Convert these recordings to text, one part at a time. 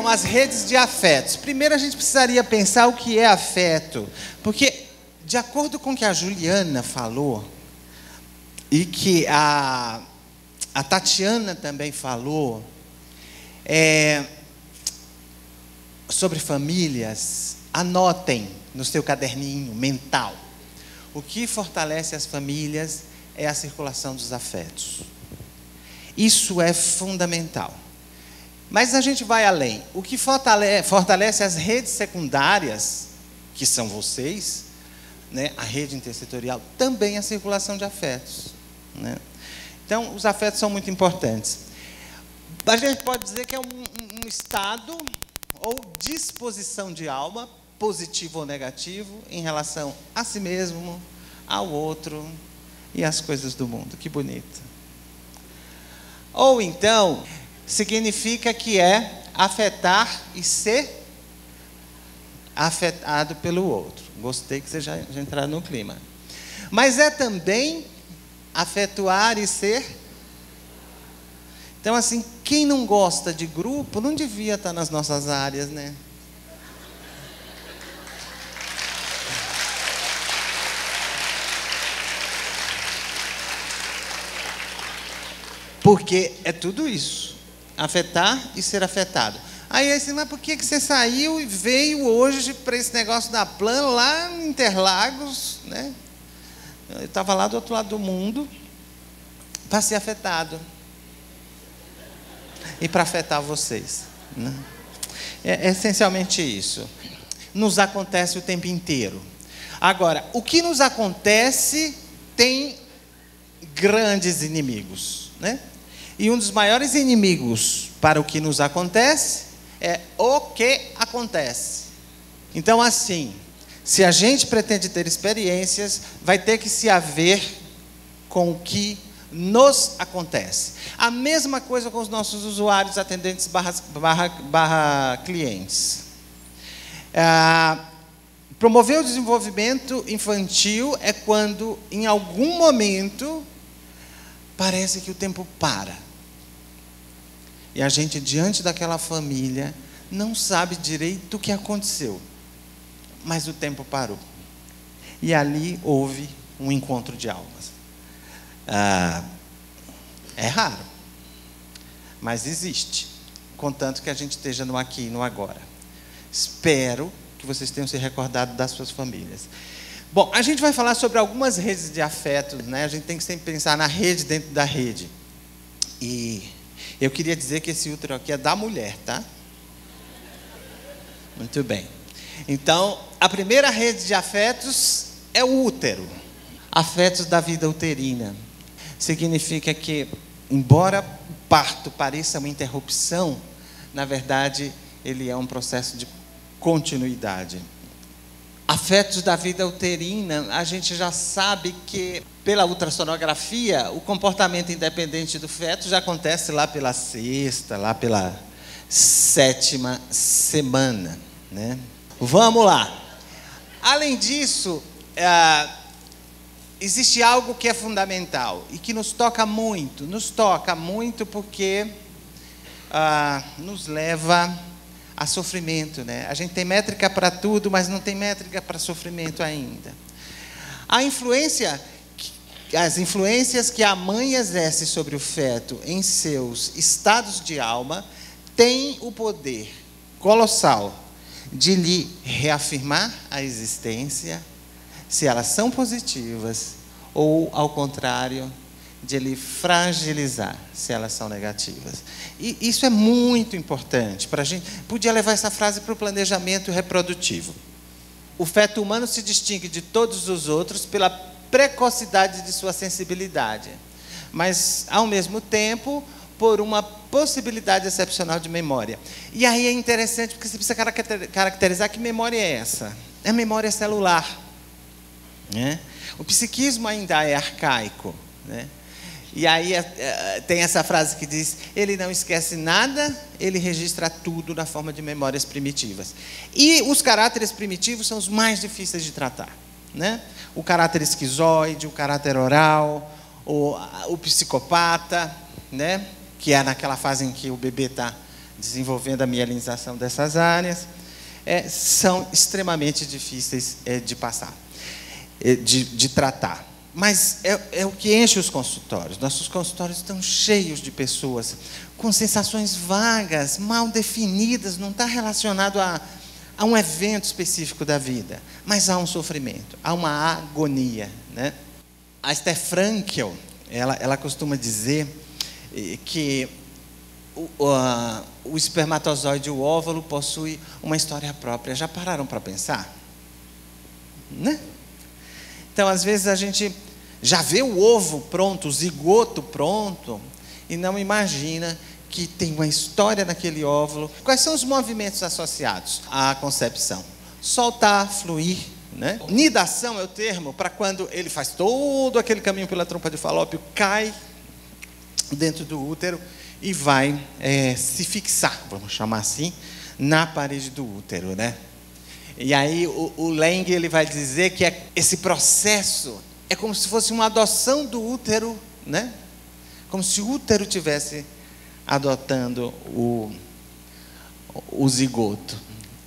Então, as redes de afetos. Primeiro a gente precisaria pensar o que é afeto. Porque, de acordo com o que a Juliana falou, e que a Tatiana também falou, sobre famílias, anotem no seu caderninho mental. O que fortalece as famílias é a circulação dos afetos. Isso é fundamental. Mas a gente vai além. O que fortalece as redes secundárias, que são vocês, né, a rede intersetorial, também é a circulação de afetos, né? Então, os afetos são muito importantes. A gente pode dizer que é um estado ou disposição de alma, positivo ou negativo, em relação a si mesmo, ao outro e às coisas do mundo. Que bonito. Ou então, significa que é afetar e ser afetado pelo outro. Gostei que vocês já entraram no clima. Mas é também afetuar e ser. Então, assim, quem não gosta de grupo não devia estar nas nossas áreas, né? Porque é tudo isso. Afetar e ser afetado. Aí, assim, mas por que você saiu e veio hoje para esse negócio da Plan lá em Interlagos, né? Eu estava lá do outro lado do mundo para ser afetado. E para afetar vocês, né? É essencialmente isso. Nos acontece o tempo inteiro. Agora, o que nos acontece tem grandes inimigos, né? E um dos maiores inimigos para o que nos acontece é o que acontece. Então, assim, se a gente pretende ter experiências, vai ter que se haver com o que nos acontece. A mesma coisa com os nossos usuários, atendentes barra clientes. Promover o desenvolvimento infantil é quando, em algum momento, parece que o tempo para. E a gente, diante daquela família, não sabe direito o que aconteceu. Mas o tempo parou. E ali houve um encontro de almas. É raro, mas existe, contanto que a gente esteja no aqui e no agora. Espero que vocês tenham se recordado das suas famílias. Bom, a gente vai falar sobre algumas redes de afetos, né? A gente tem que sempre pensar na rede dentro da rede. E eu queria dizer que esse útero aqui é da mulher, tá? Muito bem. Então, a primeira rede de afetos é o útero. Afetos da vida uterina. Significa que, embora o parto pareça uma interrupção, na verdade, ele é um processo de continuidade. Afetos da vida uterina, a gente já sabe que, pela ultrassonografia, o comportamento independente do feto já acontece lá pela 6ª, lá pela 7ª semana, né? Vamos lá. Além disso, existe algo que é fundamental e que nos toca muito porque nos leva a sofrimento, né? A gente tem métrica para tudo, mas não tem métrica para sofrimento ainda. As influências que a mãe exerce sobre o feto em seus estados de alma têm o poder colossal de lhe reafirmar a existência, se elas são positivas, ou, ao contrário, de lhe fragilizar, se elas são negativas. E isso é muito importante para a gente. Podia levar essa frase para o planejamento reprodutivo. O feto humano se distingue de todos os outros pela precocidade de sua sensibilidade, mas, ao mesmo tempo, por uma possibilidade excepcional de memória. E aí é interessante, porque você precisa caracterizar que memória é essa. É memória celular, né? O psiquismo ainda é arcaico, né? E aí tem essa frase que diz: ele não esquece nada, ele registra tudo na forma de memórias primitivas. E os caráteres primitivos são os mais difíceis de tratar, né? O caráter esquizoide, o caráter oral, o psicopata, né? Que é naquela fase em que o bebê está desenvolvendo a mielinização dessas áreas, são extremamente difíceis de passar, de tratar. Mas é o que enche os consultórios. Nossos consultórios estão cheios de pessoas com sensações vagas, mal definidas, não está relacionado a um evento específico da vida, mas há um sofrimento, há uma agonia, né? A Esther Frankel, ela costuma dizer que o espermatozoide e o óvulo possuem uma história própria. Já pararam para pensar? Né? Então, às vezes, a gente já vê o ovo pronto, o zigoto pronto, e não imagina que tem uma história naquele óvulo. Quais são os movimentos associados à concepção? Soltar, fluir, né? Nidação é o termo para quando ele faz todo aquele caminho pela trompa de Falópio, cai dentro do útero e vai se fixar, vamos chamar assim, na parede do útero, né? E aí o Lang, ele vai dizer que esse processo é como se fosse uma adoção do útero, né? Como se o útero tivesse adotando o zigoto.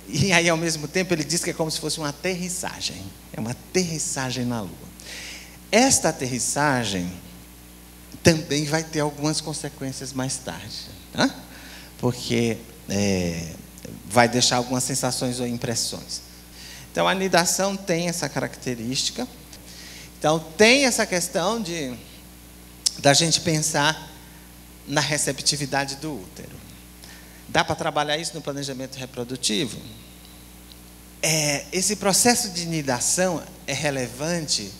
E aí, ao mesmo tempo, ele diz que é como se fosse uma aterrissagem. É uma aterrissagem na Lua. Esta aterrissagem também vai ter algumas consequências mais tarde, tá? Porque vai deixar algumas sensações ou impressões. Então, a nidação tem essa característica. Então, tem essa questão da gente pensar na receptividade do útero. Dá para trabalhar isso no planejamento reprodutivo? Esse processo de nidação é relevante,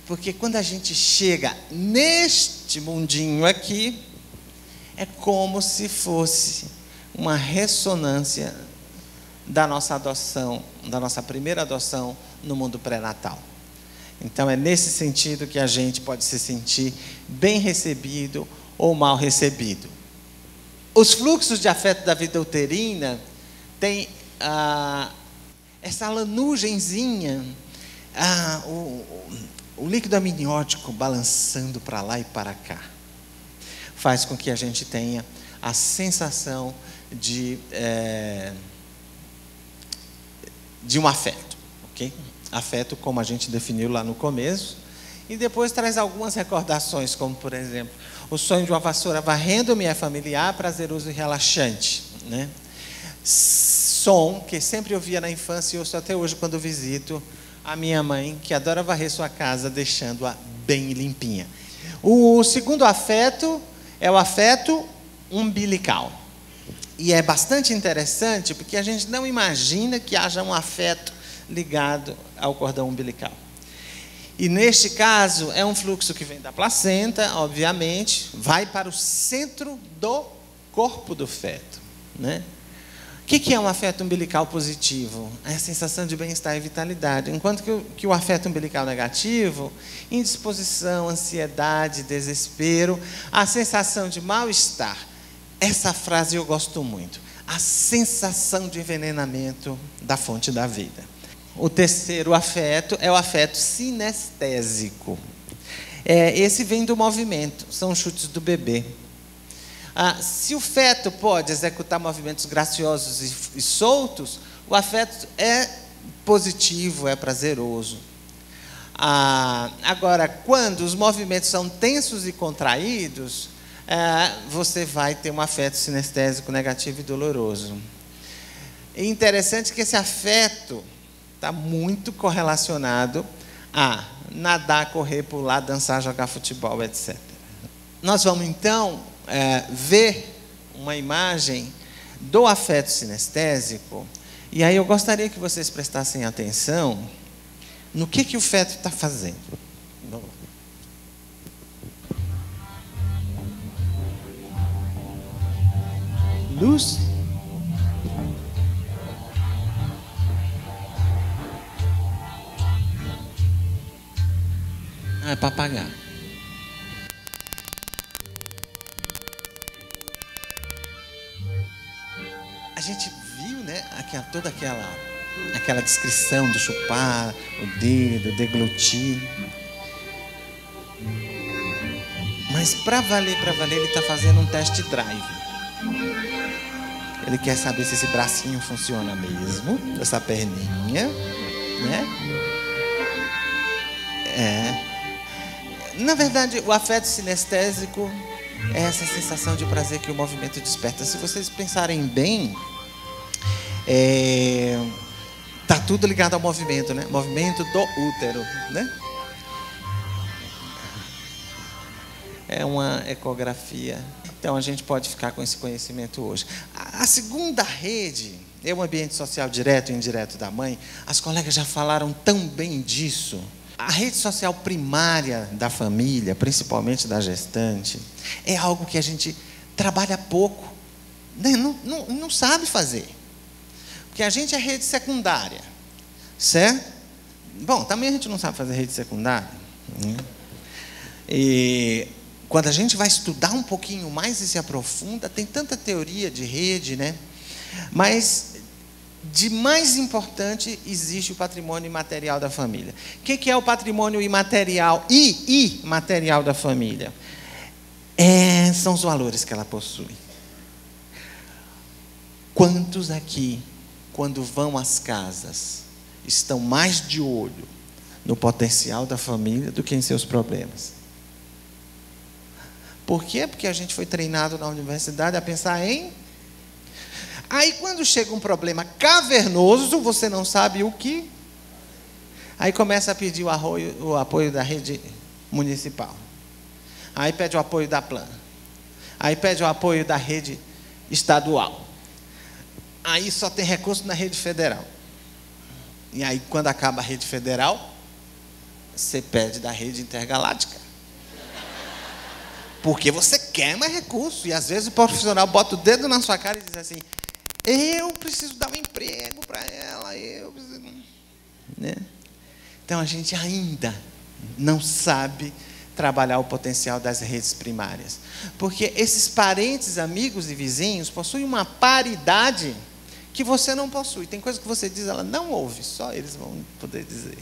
porque quando a gente chega neste mundinho aqui, é como se fosse uma ressonância da nossa adoção, da nossa primeira adoção no mundo pré-natal. Então, é nesse sentido que a gente pode se sentir bem recebido ou mal recebido. Os fluxos de afeto da vida uterina têm essa lanugenzinha, o líquido amniótico balançando para lá e para cá. Faz com que a gente tenha a sensação de um afeto, ok? Afeto como a gente definiu lá no começo, e depois traz algumas recordações, como por exemplo, o sonho de uma vassoura varrendo-me é familiar, prazeroso e relaxante, né? Som que sempre ouvia na infância e ouço até hoje quando visito a minha mãe, que adora varrer sua casa, deixando-a bem limpinha. O segundo afeto é o afeto umbilical. E é bastante interessante, porque a gente não imagina que haja um afeto ligado ao cordão umbilical. E neste caso, é um fluxo que vem da placenta, obviamente, vai para o centro do corpo do feto, né? O que é um afeto umbilical positivo? É a sensação de bem-estar e vitalidade. Enquanto que o afeto umbilical negativo, indisposição, ansiedade, desespero, a sensação de mal-estar. Essa frase eu gosto muito. A sensação de envenenamento da fonte da vida. O terceiro afeto é o afeto sinestésico. Esse vem do movimento, são os chutes do bebê. Se o feto pode executar movimentos graciosos e soltos, o afeto é positivo, é prazeroso. Agora, quando os movimentos são tensos e contraídos, você vai ter um afeto sinestésico negativo e doloroso. É interessante que esse afeto está muito correlacionado a nadar, correr, pular, dançar, jogar futebol, etc. Nós vamos, então, ver uma imagem do afeto sinestésico, e aí eu gostaria que vocês prestassem atenção no que o feto está fazendo. Luz. É para apagar. A gente viu, né, toda aquela descrição do chupar, o dedo, deglutir. Mas para valer, ele está fazendo um test drive. Ele quer saber se esse bracinho funciona mesmo, essa perninha, né? Na verdade, o afeto sinestésico é essa sensação de prazer que o movimento desperta. Se vocês pensarem bem, tá tudo ligado ao movimento, né? Movimento do útero, né? É uma ecografia. Então a gente pode ficar com esse conhecimento hoje. A segunda rede é o ambiente social direto e indireto da mãe. As colegas já falaram tão bem disso. A rede social primária da família, principalmente da gestante, é algo que a gente trabalha pouco, né? Não sabe fazer. Porque a gente é rede secundária, certo? Bom, também a gente não sabe fazer rede secundária, né? E quando a gente vai estudar um pouquinho mais e se aprofunda, tem tanta teoria de rede, né? Mas de mais importante existe o patrimônio imaterial da família. O que é o patrimônio imaterial e imaterial da família? São os valores que ela possui. Quantos aqui, quando vão às casas, estão mais de olho no potencial da família do que em seus problemas? Por quê? Porque a gente foi treinado na universidade a pensar em... Aí quando chega um problema cavernoso, você não sabe o que. Aí começa a pedir o apoio da rede municipal. Aí pede o apoio da Plan. Aí pede o apoio da rede estadual. Aí só tem recurso na rede federal. E aí quando acaba a rede federal, você pede da rede intergaláctica. Porque você quer mais recurso. E às vezes o profissional bota o dedo na sua cara e diz assim: eu preciso dar um emprego para ela, eu preciso... né? Então a gente ainda não sabe trabalhar o potencial das redes primárias. Porque esses parentes, amigos e vizinhos possuem uma paridade que você não possui. Tem coisa que você diz, ela não ouve, só eles vão poder dizer.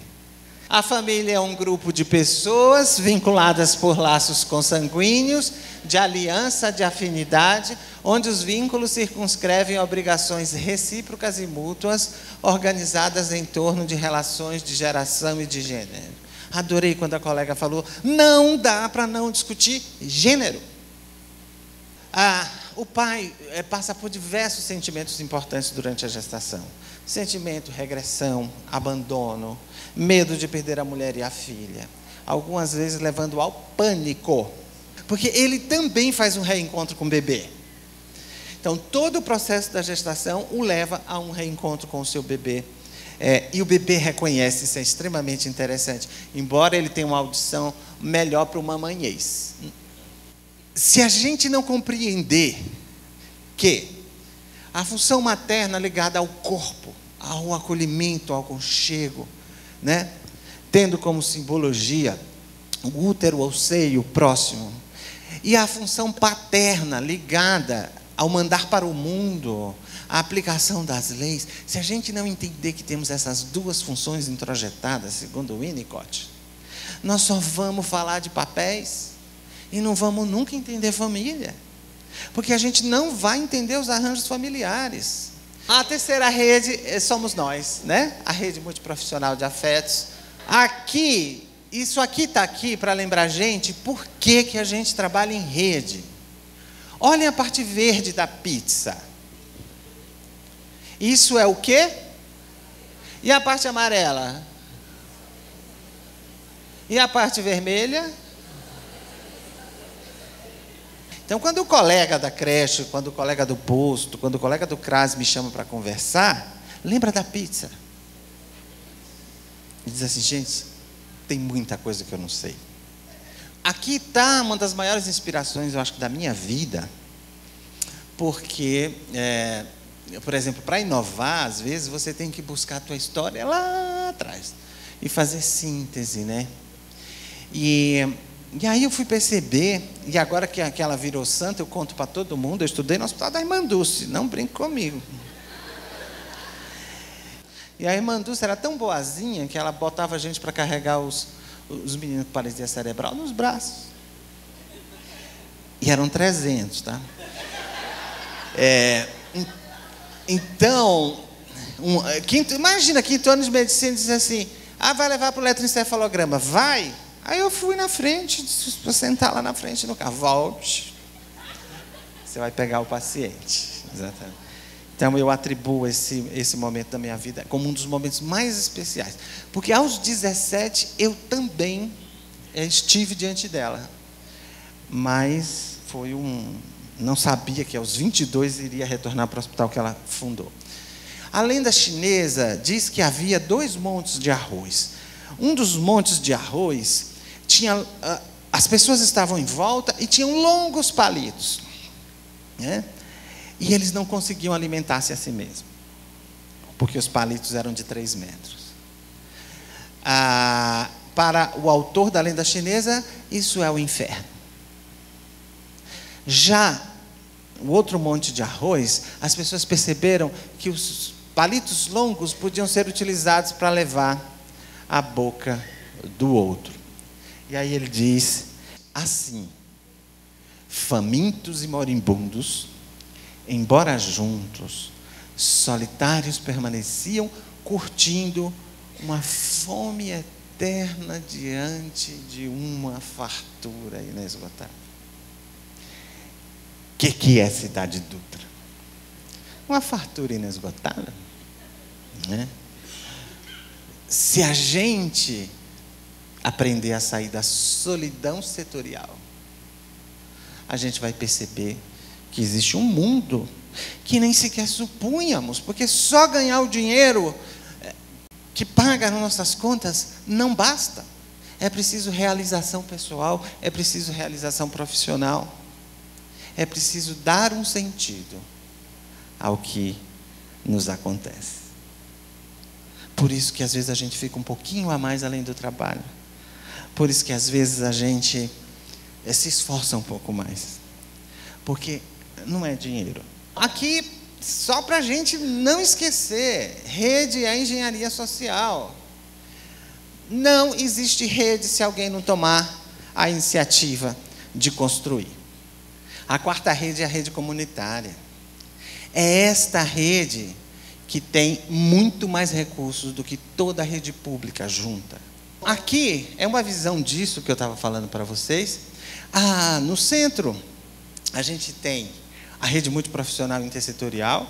A família é um grupo de pessoas vinculadas por laços consanguíneos, de aliança, de afinidade, onde os vínculos circunscrevem obrigações recíprocas e mútuas, organizadas em torno de relações de geração e de gênero. Adorei quando a colega falou, não dá para não discutir gênero. O pai passa por diversos sentimentos importantes durante a gestação. Sentimento, regressão, abandono, medo de perder a mulher e a filha. Algumas vezes levando ao pânico. Porque ele também faz um reencontro com o bebê. Então, todo o processo da gestação o leva a um reencontro com o seu bebê. E o bebê reconhece, isso é extremamente interessante. Embora ele tenha uma audição melhor para o mamanhês. Se a gente não compreender que a função materna ligada ao corpo, ao acolhimento, ao aconchego, né? Tendo como simbologia o útero, o seio, o próximo, e a função paterna ligada ao mandar para o mundo, a aplicação das leis. Se a gente não entender que temos essas duas funções introjetadas, segundo o Winnicott, nós só vamos falar de papéis e não vamos nunca entender família. Porque a gente não vai entender os arranjos familiares. A terceira rede somos nós, né? A rede multiprofissional de afetos. Aqui, isso aqui está aqui para lembrar a gente por que a gente trabalha em rede. Olhem a parte verde da pizza. Isso é o quê? E a parte amarela? E a parte vermelha? Então, quando o colega da creche, quando o colega do posto, quando o colega do CRAS me chama para conversar, lembra da pizza. E diz assim, gente, tem muita coisa que eu não sei. Aqui está uma das maiores inspirações, eu acho, da minha vida, porque, por exemplo, para inovar, às vezes, você tem que buscar a tua história lá atrás e fazer síntese, né? E aí eu fui perceber, e agora que ela virou santa, eu conto para todo mundo, eu estudei no Hospital da Irmã Dulce, não brinque comigo. E a Irmã Dulce era tão boazinha que ela botava a gente para carregar os meninos com paralisia cerebral nos braços. E eram 300, tá? Então, imagina, quinto ano de medicina, diz assim, vai levar para o eletroencefalograma. Vai. Aí eu fui na frente, para sentar lá na frente no carro. Volte. Você vai pegar o paciente. Exatamente. Então, eu atribuo esse momento da minha vida como um dos momentos mais especiais. Porque aos 17, eu também estive diante dela. Mas não sabia que aos 22 iria retornar para o hospital que ela fundou. A lenda chinesa diz que havia 2 montes de arroz. Um dos montes de arroz tinha... as pessoas estavam em volta e tinham longos palitos. Né? E eles não conseguiam alimentar-se a si mesmos. Porque os palitos eram de 3 metros. Para o autor da lenda chinesa, isso é o inferno. Já o outro monte de arroz, as pessoas perceberam que os palitos longos podiam ser utilizados para levar à boca do outro. E aí ele diz assim: famintos e moribundos, embora juntos, solitários permaneciam, curtindo uma fome eterna diante de uma fartura inesgotável. O que é Cidade Dutra? Uma fartura inesgotável. Né? Se a gente aprender a sair da solidão setorial, a gente vai perceber que existe um mundo que nem sequer supunhamos, porque só ganhar o dinheiro que paga nas nossas contas não basta. É preciso realização pessoal, é preciso realização profissional, é preciso dar um sentido ao que nos acontece. Por isso que às vezes a gente fica um pouquinho a mais além do trabalho. Por isso que às vezes a gente se esforça um pouco mais. Porque não é dinheiro. Aqui, só para a gente não esquecer, rede é engenharia social. Não existe rede se alguém não tomar a iniciativa de construir. A 4ª rede é a rede comunitária. É esta rede que tem muito mais recursos do que toda a rede pública junta. Aqui é uma visão disso que eu estava falando para vocês. No centro, a gente tem a rede multiprofissional intersetorial.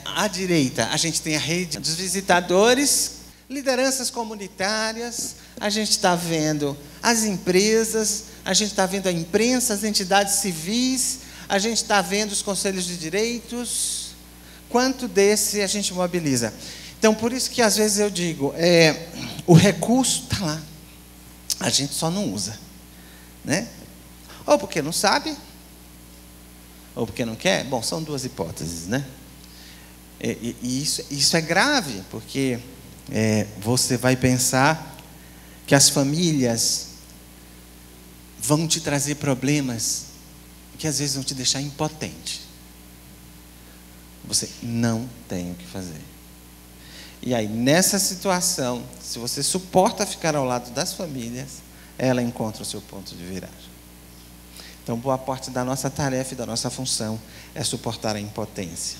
À direita, a gente tem a rede dos visitadores, lideranças comunitárias, a gente está vendo as empresas, a gente está vendo a imprensa, as entidades civis, a gente está vendo os conselhos de direitos. Quanto desse a gente mobiliza? Então, por isso que às vezes eu digo, o recurso está lá, a gente só não usa. Né? Ou porque não sabe, ou porque não quer. Bom, são 2 hipóteses, né? E isso é grave, porque você vai pensar que as famílias vão te trazer problemas que às vezes vão te deixar impotente. Você não tem o que fazer. E aí, nessa situação, se você suporta ficar ao lado das famílias, ela encontra o seu ponto de viragem. Então, boa parte da nossa tarefa e da nossa função é suportar a impotência.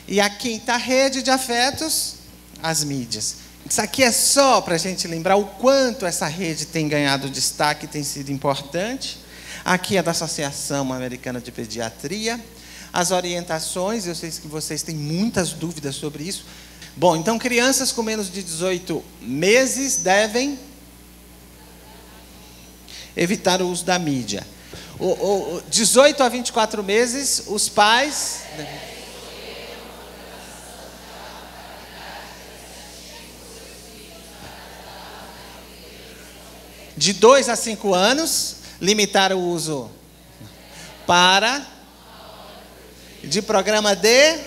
E a 5ª rede de afetos, as mídias. Isso aqui é só para a gente lembrar o quanto essa rede tem ganhado destaque, tem sido importante. Aqui é da Associação Americana de Pediatria. As orientações, eu sei que vocês têm muitas dúvidas sobre isso. Bom, então crianças com menos de 18 meses devem evitar o uso da mídia. 18 a 24 meses, os pais... De 2 a 5 anos, limitar o uso de programa de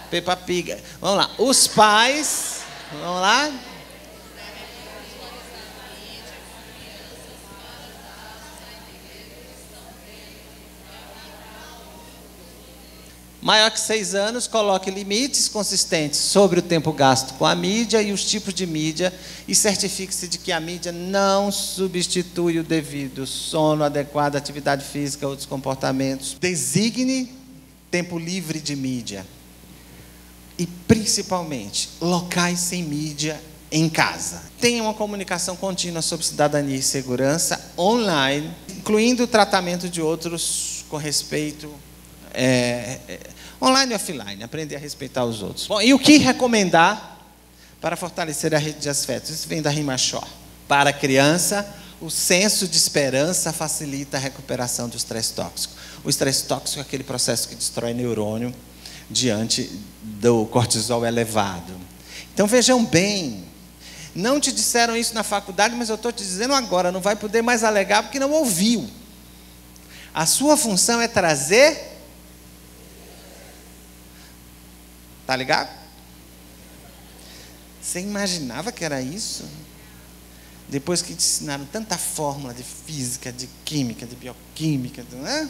Peppa Pig. Vamos lá. Os pais, vamos lá. Maior que 6 anos, coloque limites consistentes sobre o tempo gasto com a mídia e os tipos de mídia e certifique-se de que a mídia não substitui o devido sono, adequada atividade física, outros comportamentos. Designe tempo livre de mídia. E, principalmente, locais sem mídia em casa. Tenha uma comunicação contínua sobre cidadania e segurança online, incluindo o tratamento de outros com respeito online e offline, aprender a respeitar os outros. Bom, e o que recomendar para fortalecer a rede de afetos? Isso vem da Rimachó. Para a criança, o senso de esperança facilita a recuperação do estresse tóxico. O estresse tóxico é aquele processo que destrói neurônio diante do cortisol elevado. Então vejam bem, não te disseram isso na faculdade, mas eu estou te dizendo agora, não vai poder mais alegar porque não ouviu. A sua função é trazer... Está ligado? Você imaginava que era isso? Depois que te ensinaram tanta fórmula de física, de química, de bioquímica, né?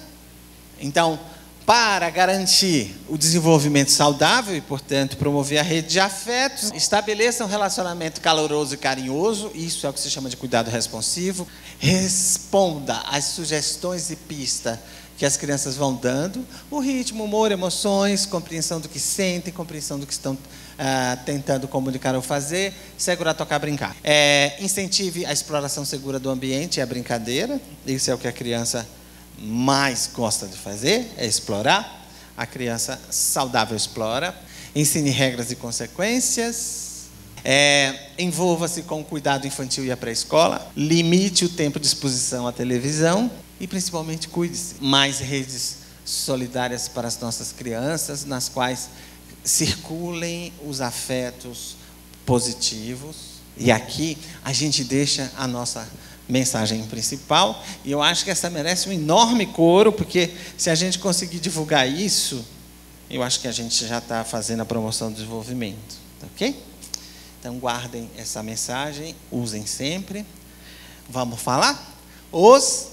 Então, para garantir o desenvolvimento saudável e, portanto, promover a rede de afetos, estabeleça um relacionamento caloroso e carinhoso, isso é o que se chama de cuidado responsivo. Responda às sugestões e pistas que as crianças vão dando, o ritmo, humor, emoções, compreensão do que sentem, compreensão do que estão tentando comunicar ou fazer, segurar, tocar, brincar. Incentive a exploração segura do ambiente e a brincadeira, isso é o que a criança mais gosta de fazer, é explorar. A criança saudável explora. Ensine regras e consequências. Envolva-se com o cuidado infantil e a pré-escola. Limite o tempo de exposição à televisão. E, principalmente, cuide-se. Mais redes solidárias para as nossas crianças, nas quais circulem os afetos positivos. E aqui a gente deixa a nossa mensagem principal, e eu acho que essa merece um enorme coro, porque se a gente conseguir divulgar isso, eu acho que a gente já está fazendo a promoção do desenvolvimento, ok? Então guardem essa mensagem, usem sempre. Vamos falar? Os